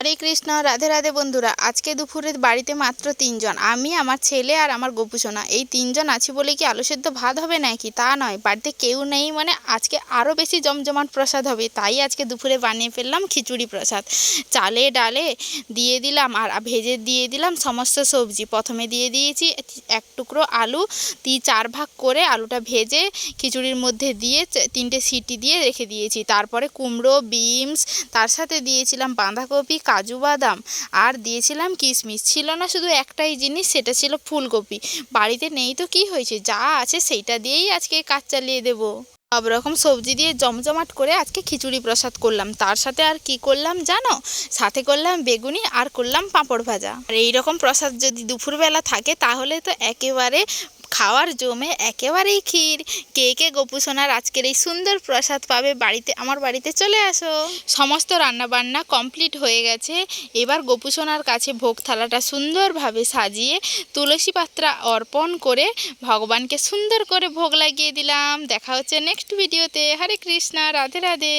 হরে কৃষ্ণ, রাধে রাধে বন্ধুরা। আজকে দুপুরে বাড়িতে মাত্র তিনজন, আমি, আমার ছেলে আর আমার গোপুসোনা। এই তিনজন আছি বলে কি আলু সেদ্ধ ভাত হবে নাকি? তা নয়, বাড়িতে কেউ নেই মানে আজকে আরও বেশি জমজমাট প্রসাদ হবে। তাই আজকে দুপুরে বানিয়ে ফেললাম খিচুড়ি প্রসাদ। চালে ডালে দিয়ে দিলাম আর ভেজে দিয়ে দিলাম সমস্ত সবজি। প্রথমে দিয়ে দিয়েছি এক টুকরো আলু, 4 ভাগ করে আলুটা ভেজে খিচুড়ির মধ্যে দিয়ে 3টে সিটি দিয়ে রেখে দিয়েছি। তারপরে কুমড়ো, বিনস, তার সাথে দিয়েছিলাম বাঁধাকপি, কাজু বাদাম আর দিয়েছিলাম কিশমিশ। ছিল না শুধু একটাই জিনিস, সেটা ছিল ফুলকপি। বাড়িতে নেই তো কি হয়েছে, যা আছে সেইটা দিয়েই আজকে কাজ চালিয়ে দেব। সব রকম সবজি দিয়ে জমজমাট করে আজকে খিচুড়ি প্রসাদ করলাম। তার সাথে আর কি করলাম জানো? সাথে করলাম বেগুনি আর করলাম পাঁপড় ভাজা। আর এইরকম প্রসাদ যদি দুপুরবেলা থাকে তাহলে তো একেবারে খাওয়ার জমে একেবারেই ক্ষীর। কে কে গোপুসোনার আজকের এই সুন্দর প্রসাদ পাবে বাড়িতে, আমার বাড়িতে চলে আসো। সমস্ত রান্নাবান্না কমপ্লিট হয়ে গেছে। এবার গোপুসোনার কাছে ভোগ থালাটা সুন্দরভাবে সাজিয়ে তুলসী পাত্রা অর্পণ করে ভগবানকে সুন্দর করে ভোগ লাগিয়ে দিলাম। দেখা হচ্ছে নেক্সট ভিডিওতে। হরে কৃষ্ণা, রাধে রাধে।